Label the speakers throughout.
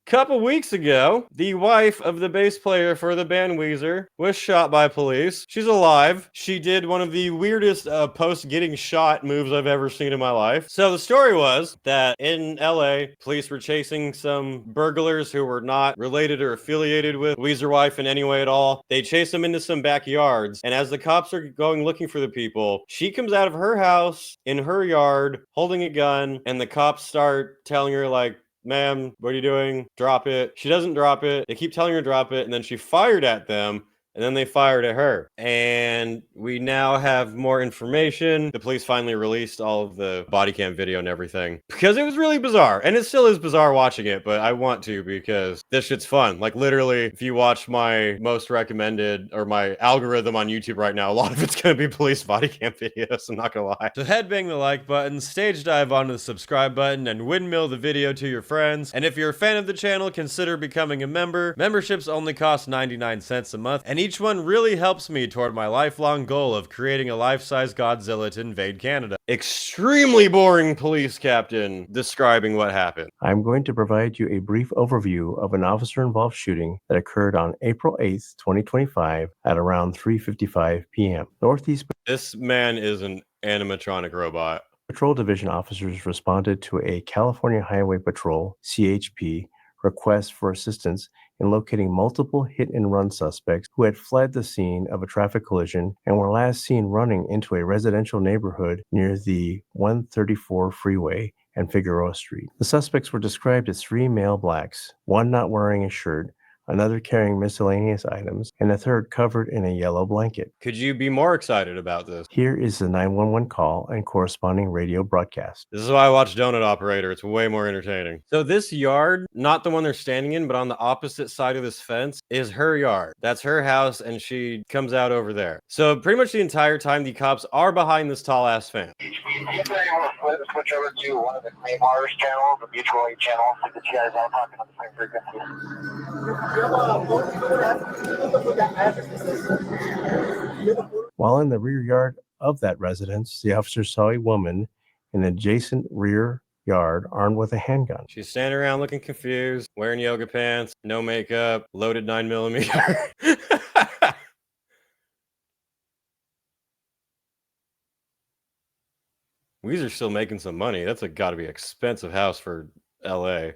Speaker 1: Couple weeks ago, the wife of the bass player for the band Weezer was shot by police. She's alive. She did one of the weirdest post-getting shot moves I've ever seen in my life. So the story was that in LA, police were chasing some burglars who were not related or affiliated with Weezer wife in any way at all. They chased them into some backyards, and as the cops are going looking for the people, she comes out of her house in her yard holding a gun, and the cops start telling her, like, ma'am, what are you doing? Drop it. She doesn't drop it. They keep telling her to drop it, and then she fired at them. And then they fired at her. And we now have more information. The police finally released all of the body cam video and everything. Because it was really bizarre. And it still is bizarre watching it, but I want to because this shit's fun. Like, literally, if you watch my most recommended, or my algorithm on YouTube right now, a lot of it's going to be police body cam videos, I'm not going to lie. So headbang the like button, stage dive onto the subscribe button, and windmill the video to your friends. And if you're a fan of the channel, consider becoming a member. Memberships only cost 99 cents a month, and each one really helps me toward my lifelong goal of creating a life-size Godzilla to invade Canada. Extremely boring police captain describing what happened.
Speaker 2: I'm going to provide you a brief overview of an officer-involved shooting that occurred on April 8th, 2025 at around 3:55 p.m. Northeast.
Speaker 1: This man is an animatronic robot.
Speaker 2: Patrol Division officers responded to a California Highway Patrol, CHP, request for assistance in locating multiple hit-and-run suspects who had fled the scene of a traffic collision and were last seen running into a residential neighborhood near the 134 freeway and Figueroa Street. The suspects were described as 3 male blacks, one not wearing a shirt, another carrying miscellaneous items, and a third covered in a yellow blanket.
Speaker 1: Could you be more excited about this?
Speaker 2: Here is the 911 call and corresponding radio broadcast.
Speaker 1: This is why I watch Donut Operator. It's way more entertaining. So this yard, not the one they're standing in, but on the opposite side of this fence, is her yard. That's her house, and she comes out over there. So pretty much the entire time, the cops are behind this tall-ass fence.
Speaker 3: Switch over to one of the Claymores channels, the mutual aid channel, so that you guys all talking on the same frequency.
Speaker 2: While in the rear yard of that residence, the officer saw a woman in an adjacent rear yard armed with a handgun.
Speaker 1: She's standing around looking confused, wearing yoga pants, no makeup, loaded 9mm. Weezer's still making some money. That's gotta be expensive house for LA.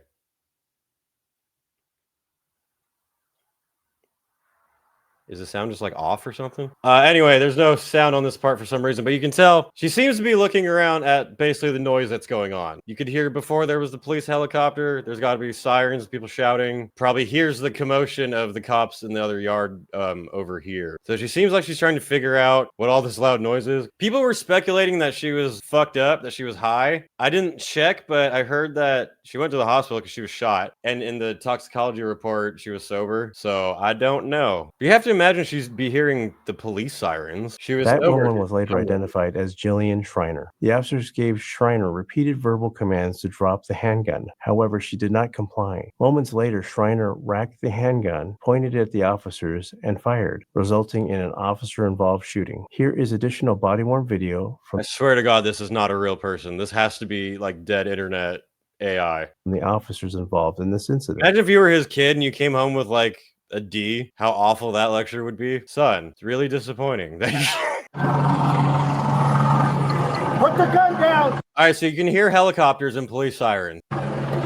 Speaker 1: Is the sound just like off or something? Anyway, there's no sound on this part for some reason, but you can tell she seems to be looking around at basically the noise that's going on. You could hear before there was the police helicopter. There's got to be sirens, people shouting. Probably hears the commotion of the cops in the other yard over here. So she seems like she's trying to figure out what all this loud noise is. People were speculating that she was fucked up, that she was high. I didn't check, but I heard that she went to the hospital because she was shot. And in the toxicology report, she was sober. So I don't know. You have to imagine she'd be hearing the police sirens. She was
Speaker 2: That
Speaker 1: sober.
Speaker 2: woman was later identified as Jillian Schreiner. The officers gave Schreiner repeated verbal commands to drop the handgun. However, she did not comply. Moments later, Schreiner racked the handgun, pointed at the officers, and fired, resulting in an officer-involved shooting. Here is additional body-worn video from
Speaker 1: I swear to God, this is not a real person. This has to be like dead internet AI.
Speaker 2: the officers involved in this incident.
Speaker 1: Imagine if you were his kid and you came home with like a D, how awful that lecture would be. Son, it's really disappointing.
Speaker 4: Put the gun down!
Speaker 1: All right, so you can hear helicopters and police sirens.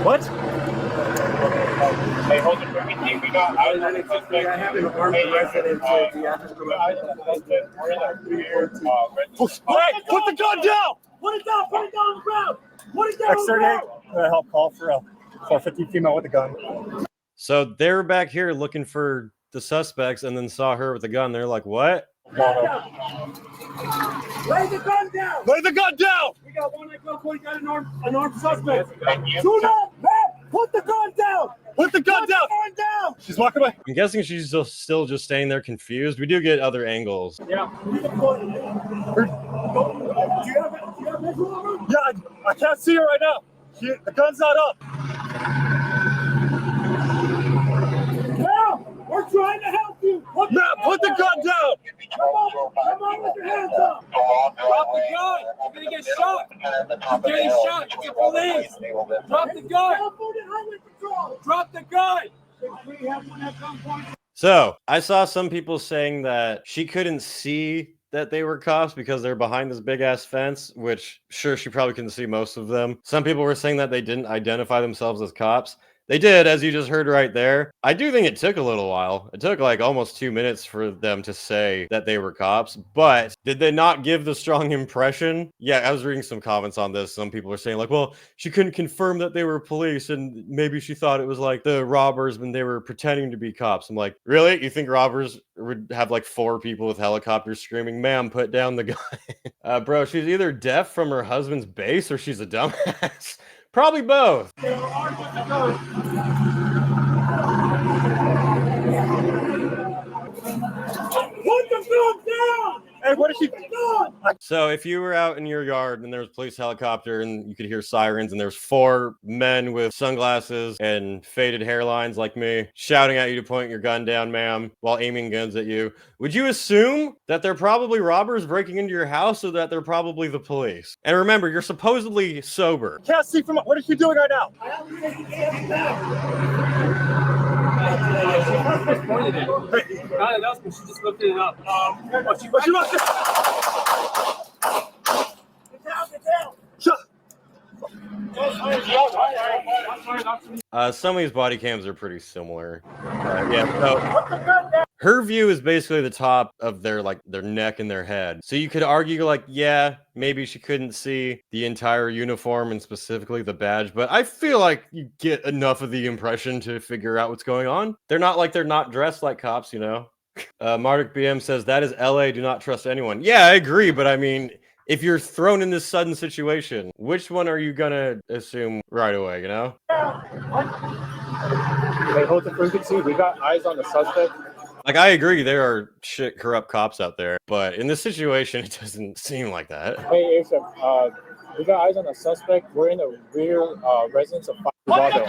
Speaker 4: What?
Speaker 3: Hey, hold it for me. We got
Speaker 4: I have an armed resident to the after
Speaker 3: We're in our rear.
Speaker 4: Hey, put the gun down! Put it down! Put it down on the ground! Put it down on the ground! Help call for a 450 female with a gun.
Speaker 1: So they're back here looking for the suspects and then saw her with the gun. They're like, what?
Speaker 4: Lay the gun down! Lay the gun down! We got one at gunpoint. We got an armed suspect. Do not, man! Put the gun down! Put the gun down! Put the gun down! She's walking away.
Speaker 1: I'm guessing she's still just staying there confused. We do get other angles.
Speaker 4: Yeah. Do you have visual of her? Yeah, I can't see her right now. The gun's not up. We're trying to help you. Put the gun down. Come on with your hands up. Drop the gun. You're gonna get shot. You're getting shot. It's the police. Drop the gun. Drop the gun.
Speaker 1: So I saw some people saying that she couldn't see that they were cops because they're behind this big ass fence, which sure, she probably couldn't see most of them. Some people were saying that they didn't identify themselves as cops. They did, as you just heard right there. I do think it took a little while. It took like almost 2 minutes for them to say that they were cops, but did they not give the strong impression? Yeah, I was reading some comments on this. Some people are saying like, well, she couldn't confirm that they were police and maybe she thought it was like the robbers when they were pretending to be cops. I'm like, really? You think robbers would have like 4 people with helicopters screaming, ma'am, put down the gun? Bro, she's either deaf from her husband's bass or she's a dumbass. Probably both.
Speaker 4: Put the gun down! Hey, what is she doing?
Speaker 1: So if you were out in your yard and there was a police helicopter and you could hear sirens and there's 4 men with sunglasses and faded hairlines like me shouting at you to point your gun down, ma'am, while aiming guns at you, would you assume that they're probably robbers breaking into your house or that they're probably the police? And remember, you're supposedly sober.
Speaker 4: Can't see from what is she doing right now? She just lifted it up. What she wants to... Get down! Shut.
Speaker 1: Some of these body cams are pretty similar. Yeah, so her view is basically the top of their neck and their head. So you could argue like, yeah, maybe she couldn't see the entire uniform and specifically the badge, but I feel like you get enough of the impression to figure out what's going on. They're not dressed like cops, you know? Mardik BM says, that is LA, do not trust anyone. Yeah, I agree, but I mean, if you're thrown in this sudden situation, which one are you gonna assume right away, you know?
Speaker 5: They hold the frequency. We got eyes on the suspect.
Speaker 1: Like, I agree, there are shit corrupt cops out there, but in this situation, it doesn't seem like that.
Speaker 5: Hey, Asa, we got eyes on the suspect. We're in the rear residence of Colorado.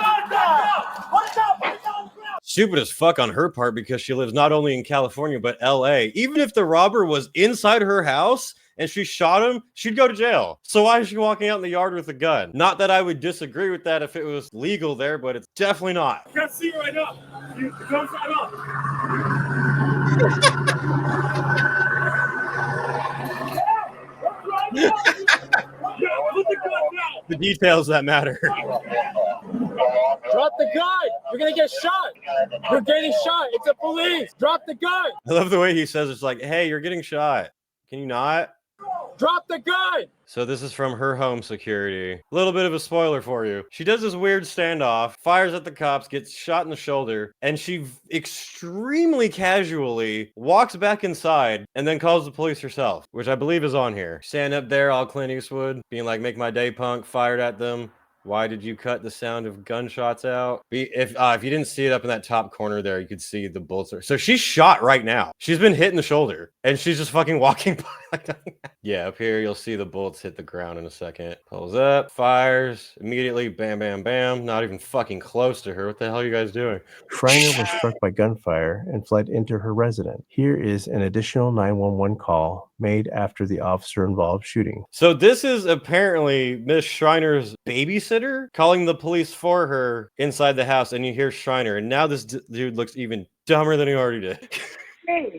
Speaker 1: Stupid as fuck on her part because she lives not only in California, but LA. Even if the robber was inside her house and she shot him, she'd go to jail. So why is she walking out in the yard with a gun? Not that I would disagree with that if it was legal there, but it's definitely not.
Speaker 4: I can't see right now. The gun's right up.
Speaker 1: The details that matter.
Speaker 5: Drop the gun! You're gonna get shot! You're getting shot! It's the police! Drop the gun!
Speaker 1: I love the way he says it's like, hey, you're getting shot. Can you not?
Speaker 5: Drop the gun!
Speaker 1: So this is from her home security. A little bit of a spoiler for you. She does this weird standoff, fires at the cops, gets shot in the shoulder, and she extremely casually walks back inside and then calls the police herself, which I believe is on here. Standing up there, all Clint Eastwood, being like, make my day, punk, fired at them. Why did you cut the sound of gunshots out? If you didn't see it up in that top corner there, you could see the bullets. So she's shot right now. She's been hit in the shoulder, and she's just fucking walking by like that. Yeah, up here you'll see the bullets hit the ground in a second. Pulls up, fires, immediately, bam, bam, bam. Not even fucking close to her. What the hell are you guys doing?
Speaker 2: Schreiner was struck by gunfire and fled into her residence. Here is an additional 911 call made after the officer-involved shooting.
Speaker 1: So this is apparently Miss Schreiner's babysitter calling the police for her inside the house, and you hear Schreiner, and now this dude looks even dumber than he already did.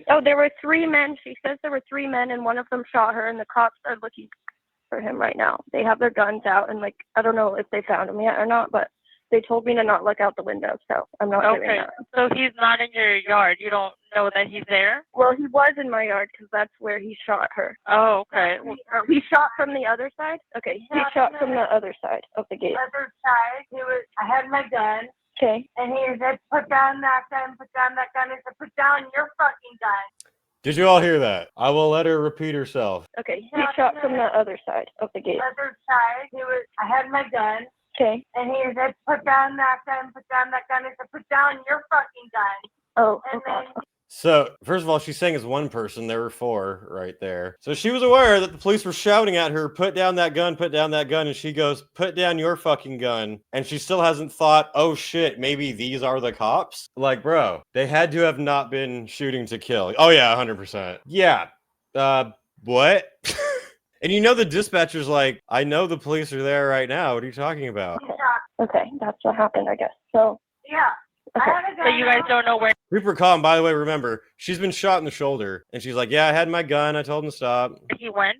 Speaker 6: Oh, there were 3 men. She says there were 3 men, and one of them shot her, and the cops are looking for him right now. They have their guns out, and, like, I don't know if they found him yet or not, but they told me to not look out the window, so I'm not doing that.
Speaker 7: So he's not in your yard. You don't know that he's there?
Speaker 6: Well, he was in my yard because that's where he shot her.
Speaker 7: Oh, okay.
Speaker 6: He shot from the other side? Okay, he shot from the other side of the gate.
Speaker 8: Other side, I had my gun.
Speaker 6: Okay.
Speaker 8: And he said, put down that gun, put down that gun. I said, put down your fucking gun.
Speaker 1: Did you all hear that? I will let her repeat herself.
Speaker 6: Okay, he shot from the other side of the gate.
Speaker 8: Other side, I had my gun.
Speaker 6: Okay.
Speaker 8: And he said, put down that gun, put down that gun. I said, put down your fucking gun.
Speaker 6: Oh,
Speaker 8: and
Speaker 6: okay.
Speaker 8: then
Speaker 1: So, first of all, she's saying it's one person. There were 4 right there. So she was aware that the police were shouting at her, put down that gun, and she goes, put down your fucking gun. And she still hasn't thought, oh shit, maybe these are the cops? Like, bro, they had to have not been shooting to kill. Oh yeah, 100%. Yeah. What? And you know the dispatcher's like, I know the police are there right now. What are you talking about?
Speaker 6: Okay, that's what happened, I guess. So,
Speaker 8: yeah. I
Speaker 6: Okay.
Speaker 8: have a gun.
Speaker 7: So you guys don't know where
Speaker 1: Super calm, by the way, remember, she's been shot in the shoulder. And she's like, yeah, I had my gun. I told him to stop.
Speaker 7: he went.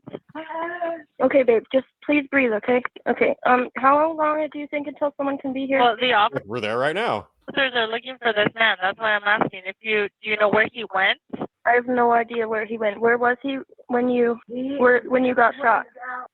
Speaker 6: Okay, babe, just please breathe, okay? Okay. How long do you think until someone can be here?
Speaker 7: Well, the
Speaker 1: We're there right now.
Speaker 7: officers are looking for this man. That's why I'm asking. Do you know where he went?
Speaker 6: I have no idea where he went. Where was he when you got shot?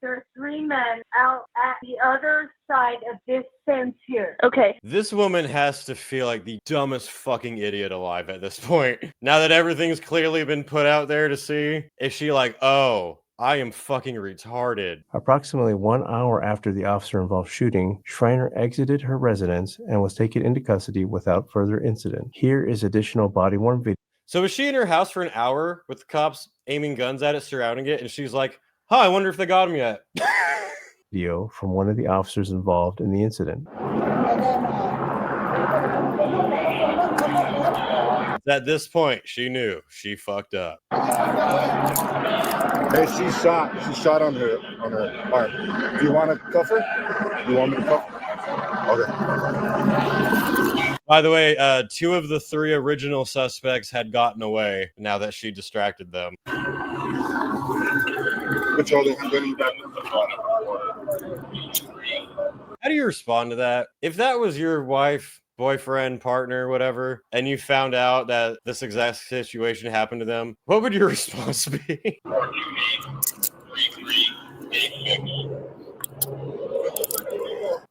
Speaker 8: There's 3 men out at the other side of this fence here.
Speaker 6: Okay.
Speaker 1: This woman has to feel like the dumbest fucking idiot alive at this point. Now that everything's clearly been put out there to see, is she like, oh, I am fucking retarded?
Speaker 2: Approximately 1 hour after the officer-involved shooting, Schreiner exited her residence and was taken into custody without further incident. Here is additional body-worn video.
Speaker 1: So was she in her house for an hour with the cops aiming guns at it, surrounding it, and she's like, huh, I wonder if they got him yet.
Speaker 2: Video from one of the officers involved in the incident.
Speaker 1: At this point, she knew she fucked up.
Speaker 4: Hey, she's shot. She's shot on her arm. Do you want to cuff her? You want me to cuff her? Okay.
Speaker 1: By the way, 2 of the 3 original suspects had gotten away now that she distracted them.
Speaker 4: Put your other hand in your back.
Speaker 1: How do you respond to that? If that was your wife, boyfriend, partner, whatever, and you found out that this exact situation happened to them, what would your response be?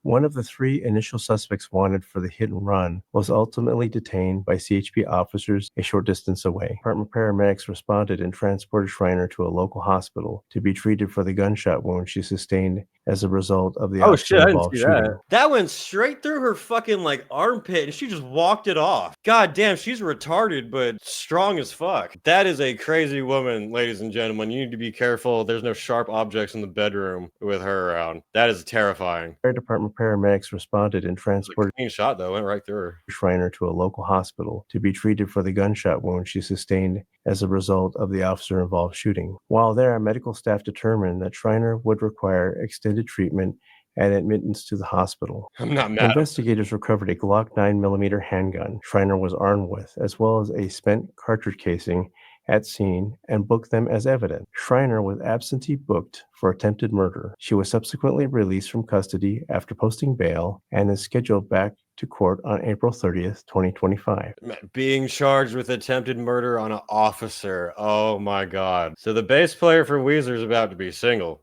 Speaker 2: One of the 3 initial suspects wanted for the hit and run was ultimately detained by CHP officers a short distance away. Department paramedics responded and transported Schreiner to a local hospital to be treated for the gunshot wound she sustained as a result of the officer-involved shooting.
Speaker 1: That went straight through her fucking like armpit and she just walked it off. God damn, she's retarded but strong as fuck. That is a crazy woman, ladies and gentlemen. You need to be careful. There's no sharp objects in the bedroom with her around. That is terrifying.
Speaker 2: Fire department paramedics responded and transported
Speaker 1: Clean shot though, went right through her.
Speaker 2: Schreiner to a local hospital to be treated for the gunshot wound she sustained as a result of the officer-involved shooting. While there, medical staff determined that Schreiner would require extended treatment and admittance to the hospital.
Speaker 1: I'm not mad.
Speaker 2: Investigators recovered a Glock 9mm handgun Schreiner was armed with, as well as a spent cartridge casing at scene and booked them as evidence. Schreiner was absentee booked for attempted murder. She was subsequently released from custody after posting bail and is scheduled back to court on April 30th, 2025.
Speaker 1: Being charged with attempted murder on an officer. Oh my god. So the bass player for Weezer is about to be single.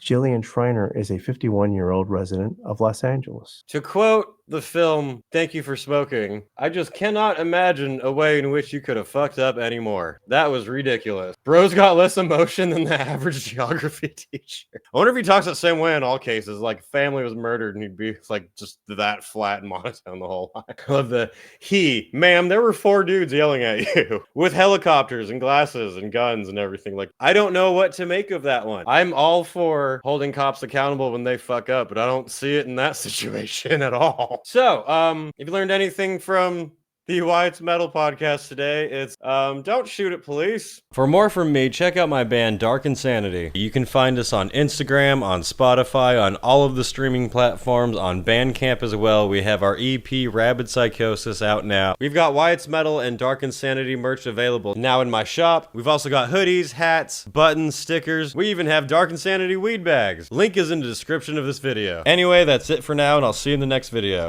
Speaker 2: Jillian Schreiner is a 51-year-old resident of Los Angeles.
Speaker 1: To quote the film, Thank You for Smoking, I just cannot imagine a way in which you could have fucked up anymore. That was ridiculous. Bro's got less emotion than the average geography teacher. I wonder if he talks the same way in all cases, like family was murdered and he'd be like just that flat and monotone the whole time. I love the ma'am, there were 4 dudes yelling at you with helicopters and glasses and guns and everything. Like, I don't know what to make of that one. I'm all for holding cops accountable when they fuck up, but I don't see it in that situation at all. So, if you learned anything from the Why It's Metal podcast today, it's don't shoot at police. For more from me, check out my band Dark Insanity. You can find us on Instagram, on Spotify, on all of the streaming platforms, on Bandcamp as well. We have our EP Rabid Psychosis out now. We've got Why It's Metal and Dark Insanity merch available now in my shop. We've also got hoodies, hats, buttons, stickers. We even have Dark Insanity weed bags. Link is in the description of this video. Anyway, that's it for now, and I'll see you in the next video.